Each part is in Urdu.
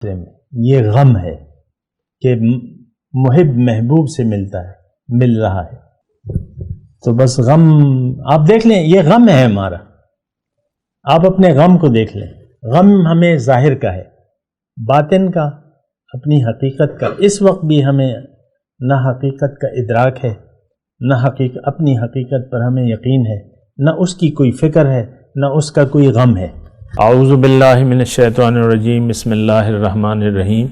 میں یہ غم ہے کہ محب محبوب سے ملتا ہے، مل رہا ہے، تو بس غم آپ دیکھ لیں، یہ غم ہے ہمارا. آپ اپنے غم کو دیکھ لیں. غم ہمیں ظاہر کا ہے، باطن کا، اپنی حقیقت کا. اس وقت بھی ہمیں نہ حقیقت کا ادراک ہے، نہ اپنی حقیقت پر ہمیں یقین ہے، نہ اس کی کوئی فکر ہے، نہ اس کا کوئی غم ہے. اعوذ باللہ من الشیطان الرجیم. بسم اللہ الرحمن الرحیم.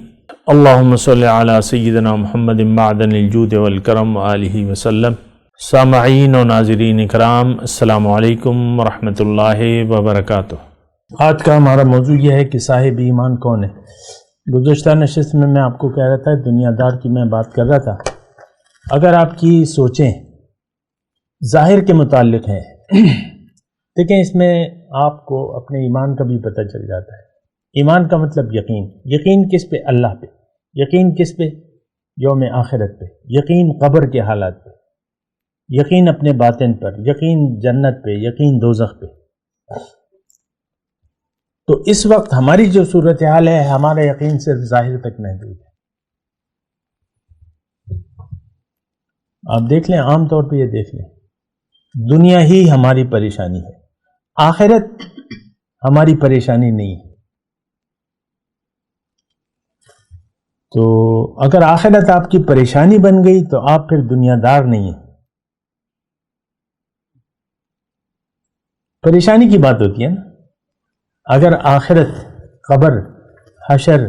اللہم صلی علی سیدنا محمد معدن الجود والکرم وآلہ وسلم. سامعین و ناظرین اکرام، السلام علیکم ورحمۃ اللہ وبرکاتہ. آج کا ہمارا موضوع یہ ہے کہ صاحب ایمان کون ہے. گزشتہ نشست میں آپ کو کہہ رہا تھا، دنیا دار کی میں بات کر رہا تھا. اگر آپ کی سوچیں ظاہر کے متعلق ہیں، دیکھیں اس میں آپ کو اپنے ایمان کا بھی پتہ چل جاتا ہے. ایمان کا مطلب یقین. یقین کس پہ؟ اللہ پہ. یقین کس پہ؟ یوم آخرت پہ. یقین قبر کے حالات پہ. یقین اپنے باطن پر. یقین جنت پہ. یقین دوزخ پہ. تو اس وقت ہماری جو صورتحال ہے، ہمارا یقین صرف ظاہر تک محدود ہے. آپ دیکھ لیں، عام طور پہ یہ دیکھ لیں، دنیا ہی ہماری پریشانی ہے، آخرت ہماری پریشانی نہیں ہے. تو اگر آخرت آپ کی پریشانی بن گئی تو آپ پھر دنیا دار نہیں ہیں. پریشانی کی بات ہوتی ہے نا. اگر آخرت، قبر، حشر،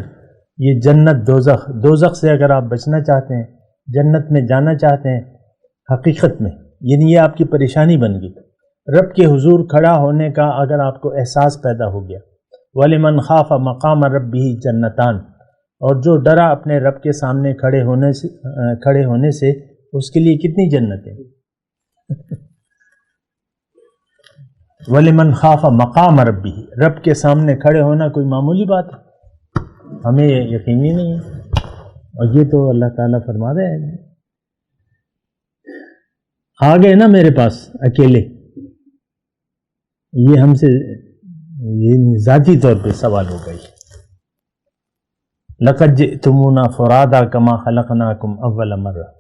یہ جنت دوزخ، دوزخ سے اگر آپ بچنا چاہتے ہیں، جنت میں جانا چاہتے ہیں، حقیقت میں یعنی یہ آپ کی پریشانی بن گئی. رب کے حضور کھڑا ہونے کا اگر آپ کو احساس پیدا ہو گیا، وَلِمَنْ خَافَ مَقَامَ رَبِّهِ جَنَّتَانِ، اور جو ڈرا اپنے رب کے سامنے کھڑے ہونے سے اس کے لیے کتنی جنتیں. وَلِمَنْ خَافَ مَقَامَ رَبِّهِ، رب کے سامنے کھڑے ہونا کوئی معمولی بات ہے؟ ہمیں یقینی نہیں ہے. اور یہ تو اللہ تعالیٰ فرما رہے ہیں، آ گئے نا میرے پاس اکیلے. یہ ہم سے یہ ذاتی طور پہ سوال ہو گئی. لَقَدْ جِئْتُمُونَا فُرَادَىٰ كَمَا خَلَقْنَاكُمْ أَوَّلَ مَرَّةٍ.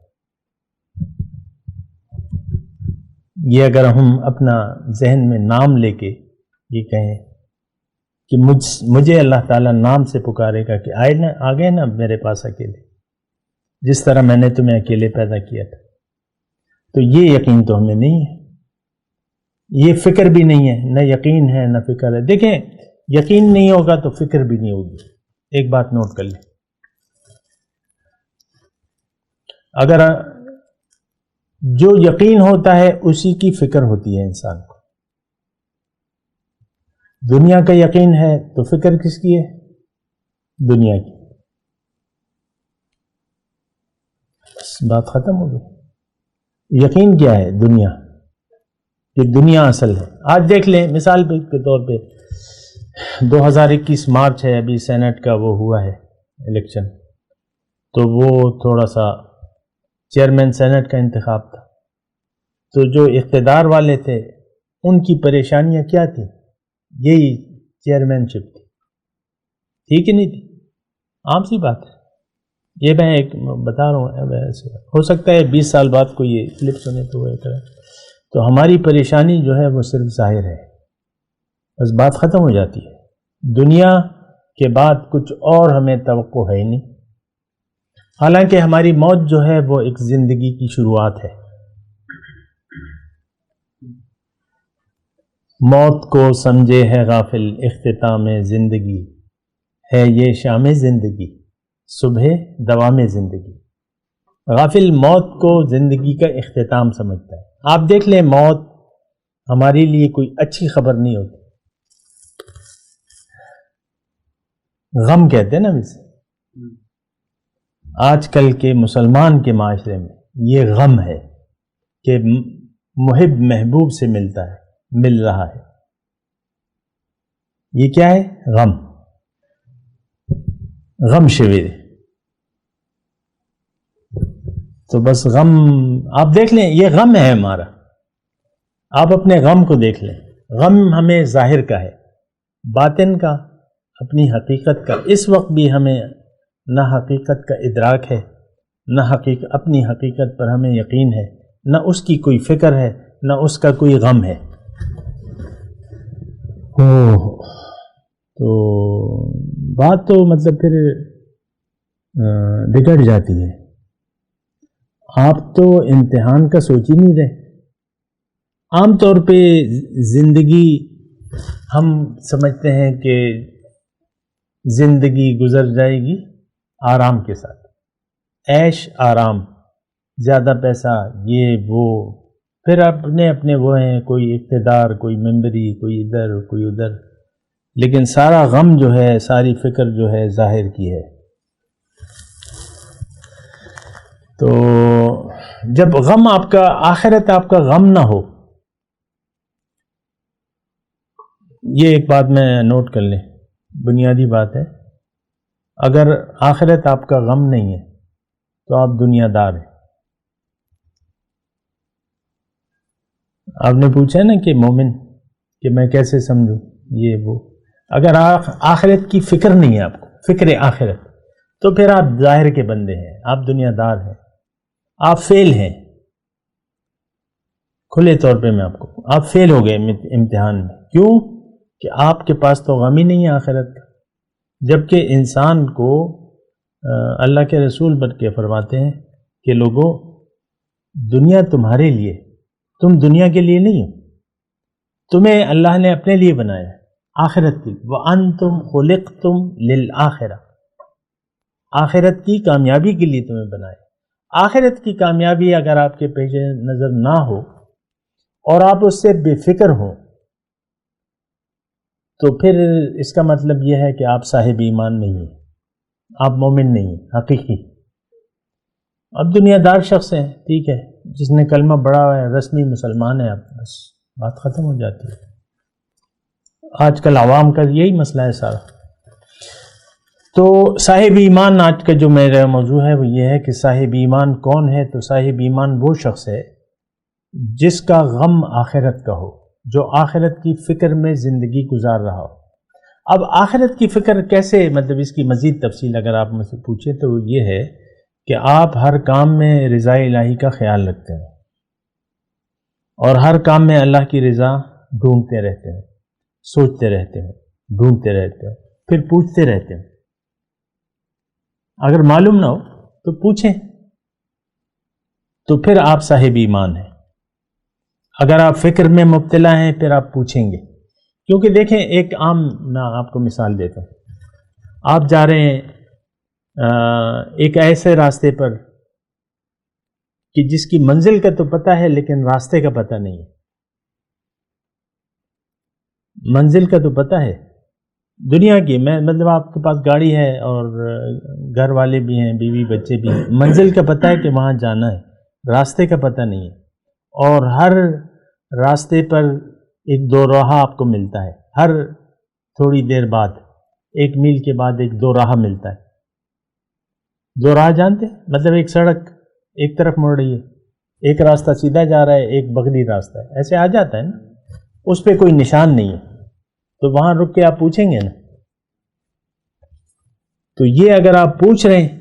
یہ اگر ہم اپنا ذہن میں نام لے کے یہ کہیں کہ مجھے اللہ تعالیٰ نام سے پکارے گا کہ آ گئے نا میرے پاس اکیلے، جس طرح میں نے تمہیں اکیلے پیدا کیا تھا، تو یہ یقین تو ہمیں نہیں ہے. یہ فکر بھی نہیں ہے، نہ یقین ہے نہ فکر ہے. دیکھیں، یقین نہیں ہوگا تو فکر بھی نہیں ہوگی. ایک بات نوٹ کر لیں، اگر جو یقین ہوتا ہے اسی کی فکر ہوتی ہے انسان کو. دنیا کا یقین ہے تو فکر کس کی ہے؟ دنیا کی. بس بات ختم ہو گئی. یقین کیا ہے؟ دنیا. کہ دنیا اصل ہے. آج دیکھ لیں مثال کے طور پہ 2021 مارچ ہے، ابھی سینٹ کا وہ ہوا ہے الیکشن، تو وہ تھوڑا سا چیئرمین سینٹ کا انتخاب تھا. تو جو اقتدار والے تھے ان کی پریشانیاں کیا تھیں؟ یہی چیئرمین شپ تھی کہ نہیں تھی؟ عام سی بات ہے. یہ میں ایک بتا رہا ہوں، ہو سکتا ہے 20 سال بعد کوئی یہ کلپ سنے تو وہ کرے. تو ہماری پریشانی جو ہے وہ صرف ظاہر ہے، بس بات ختم ہو جاتی ہے. دنیا کے بعد کچھ اور ہمیں توقع ہے ہی نہیں. حالانکہ ہماری موت جو ہے وہ ایک زندگی کی شروعات ہے. موت کو سمجھے ہے غافل، اختتام زندگی ہے یہ شام زندگی، صبح دوام زندگی. غافل موت کو زندگی کا اختتام سمجھتا ہے. آپ دیکھ لیں، موت ہمارے لیے کوئی اچھی خبر نہیں ہوتی. غم کہتے ہیں نا ویسے. آج کل کے مسلمان کے معاشرے میں یہ غم ہے کہ محب محبوب سے ملتا ہے، مل رہا ہے. یہ کیا ہے؟ غم. غم شویر. تو بس غم آپ دیکھ لیں، یہ غم ہے ہمارا. آپ اپنے غم کو دیکھ لیں. غم ہمیں ظاہر کا ہے، باطن کا، اپنی حقیقت کا اس وقت بھی ہمیں نہ حقیقت کا ادراک ہے، نہ اپنی حقیقت پر ہمیں یقین ہے، نہ اس کی کوئی فکر ہے، نہ اس کا کوئی غم ہے۔ تو بات تو مطلب پھر بگڑ جاتی ہے۔ آپ تو امتحان کا سوچ ہی نہیں رہے۔ عام طور پہ زندگی ہم سمجھتے ہیں کہ زندگی گزر جائے گی آرام کے ساتھ، عیش آرام، زیادہ پیسہ، یہ وہ، پھر اپنے اپنے وہ ہیں، کوئی اقتدار، کوئی ممبری، کوئی ادھر کوئی ادھر، لیکن سارا غم جو ہے، ساری فکر جو ہے ظاہر کی ہے۔ تو جب غم آپ کا، آخرت آپ کا غم نہ ہو، یہ ایک بات میں نوٹ کر لیں، بنیادی بات ہے، اگر آخرت آپ کا غم نہیں ہے تو آپ دنیا دار ہیں۔ آپ نے پوچھا نا کہ مومن، کہ میں کیسے سمجھوں یہ وہ، اگر آخرت کی فکر نہیں ہے آپ کو، فکر آخرت، تو پھر آپ ظاہر کے بندے ہیں، آپ دنیا دار ہیں، آپ فیل ہیں۔ کھلے طور پہ میں آپ کو، آپ فیل ہو گئے امتحان میں۔ کیوں؟ کہ آپ کے پاس تو غم ہی نہیں ہے آخرت کا۔ جبکہ انسان کو اللہ کے رسول بن کے فرماتے ہیں کہ لوگوں، دنیا تمہارے لیے، تم دنیا کے لیے نہیں ہو، تمہیں اللہ نے اپنے لیے بنایا ہے، آخرت کی۔ وَأَنْتُمْ خُلِقْتُمْ لِلْآخِرَةِ، آخرت کی کامیابی کے لیے تمہیں بنایا۔ آخرت کی کامیابی اگر آپ کے پیش نظر نہ ہو اور آپ اس سے بے فکر ہوں، تو پھر اس کا مطلب یہ ہے کہ آپ صاحب ایمان نہیں ہیں، آپ مومن نہیں ہیں حقیقی۔ اب دنیا دار شخص ہیں، ٹھیک ہے، جس نے کلمہ پڑھا ہے، رسمی مسلمان ہے، اب بس بات ختم ہو جاتی ہے۔ آج کل عوام کا یہی مسئلہ ہے سارا۔ تو صاحب ایمان آج کا جو میرا موضوع ہے وہ یہ ہے کہ صاحب ایمان کون ہے؟ تو صاحب ایمان وہ شخص ہے جس کا غم آخرت کا ہو، جو آخرت کی فکر میں زندگی گزار رہا ہو۔ اب آخرت کی فکر کیسے، مطلب اس کی مزید تفصیل اگر آپ مجھ سے پوچھیں تو یہ ہے کہ آپ ہر کام میں رضا الہی کا خیال رکھتے ہیں، اور ہر کام میں اللہ کی رضا ڈھونڈتے رہتے ہیں، سوچتے رہتے ہیں، ڈھونڈتے رہتے ہیں، پھر پوچھتے رہتے ہیں۔ اگر معلوم نہ ہو تو پوچھیں، تو پھر آپ صاحب ایمان ہیں۔ اگر آپ فکر میں مبتلا ہیں پھر آپ پوچھیں گے، کیونکہ دیکھیں ایک عام، میں آپ کو مثال دیتا ہوں، آپ جا رہے ہیں ایک ایسے راستے پر کہ جس کی منزل کا تو پتہ ہے لیکن راستے کا پتہ نہیں ہے۔ منزل کا تو پتہ ہے دنیا کی، میں مطلب آپ کے پاس گاڑی ہے اور گھر والے بھی ہیں، بیوی بچے بھی ہیں، منزل کا پتہ ہے کہ وہاں جانا ہے، راستے کا پتہ نہیں ہے۔ اور ہر راستے پر ایک دو راہ آپ کو ملتا ہے، ہر تھوڑی دیر بعد، 1 میل کے بعد ایک دو راہ ملتا ہے۔ دو راہ جانتے ہیں؟ مطلب ایک سڑک ایک طرف مڑ رہی ہے، ایک راستہ سیدھا جا رہا ہے، ایک بغلی راستہ ہے، ایسے آ جاتا ہے نا، اس پہ کوئی نشان نہیں ہے، تو وہاں رک کے آپ پوچھیں گے نا۔ تو یہ اگر آپ پوچھ رہے ہیں،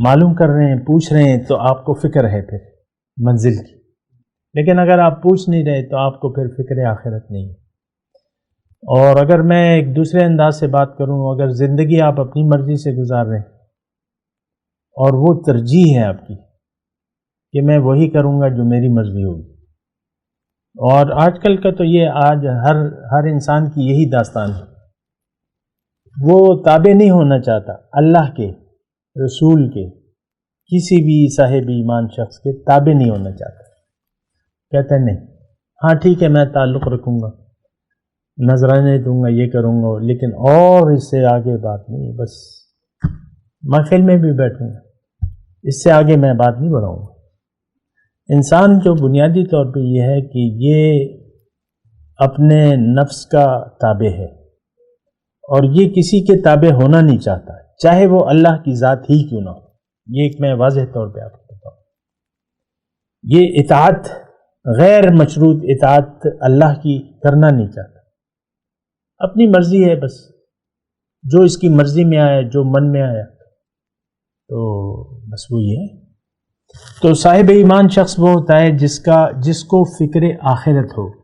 معلوم کر رہے ہیں، پوچھ رہے ہیں، تو آپ کو فکر ہے پھر منزل کی۔ لیکن اگر آپ پوچھ نہیں رہے تو آپ کو پھر فکر آخرت نہیں ہے۔ اور اگر میں ایک دوسرے انداز سے بات کروں، اگر زندگی آپ اپنی مرضی سے گزار رہے ہیں اور وہ ترجیح ہے آپ کی کہ میں وہی کروں گا جو میری مرضی ہوگی، اور آج کل کا تو یہ آج ہر انسان کی یہی داستان ہے، وہ تابع نہیں ہونا چاہتا اللہ کے، رسول کے، کسی بھی صاحب ایمان شخص کے تابع نہیں ہونا چاہتا۔ کہتا ہے نہیں، ہاں ٹھیک ہے میں تعلق رکھوں گا، نذرانے دوں گا، یہ کروں گا، لیکن اور اس سے آگے بات نہیں، بس محفل میں بھی بیٹھوں گا، اس سے آگے میں بات نہیں بڑھاؤں گا۔ انسان جو بنیادی طور پہ یہ ہے کہ یہ اپنے نفس کا تابع ہے، اور یہ کسی کے تابع ہونا نہیں چاہتا، چاہے وہ اللہ کی ذات ہی کیوں نہ ہو۔ یہ ایک میں واضح طور پہ آپ کو بتاؤں، یہ اطاعت، غیر مشروط اطاعت اللہ کی کرنا نہیں چاہتا، اپنی مرضی ہے بس، جو اس کی مرضی میں آیا، جو من میں آیا، تو بس وہی ہے. تو صاحب ایمان شخص وہ ہوتا ہے جس کو فکر آخرت ہو،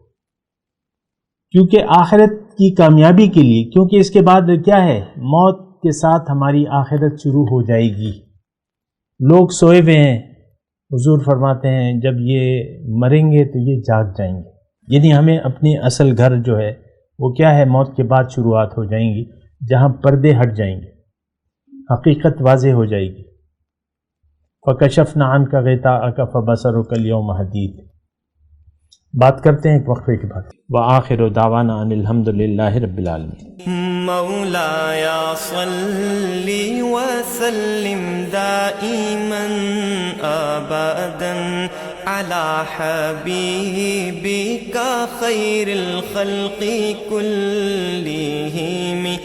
کیونکہ آخرت کی کامیابی کے لیے، کیونکہ اس کے بعد کیا ہے، موت کے ساتھ ہماری آخرت شروع ہو جائے گی. لوگ سوئے ہوئے ہیں، حضور فرماتے ہیں جب یہ مریں گے تو یہ جاگ جائیں گے، یعنی ہمیں اپنی اصل گھر جو ہے وہ کیا ہے، موت کے بعد شروعات ہو جائیں گی، جہاں پردے ہٹ جائیں گے، حقیقت واضح ہو جائے گی. فَكَشَفْنَا عَنْكَ غِطَاءَكَ فَبَصَرُكَ الْيَوْمَ حَدِيدٌ. بات کرتے ہیں ایک وقفے کے بعد. وآخر دعوانا ان الحمد للہ رب العالمین. مولاي صل وسلم دائما ابدا على حبيبك خير الخلق كلهم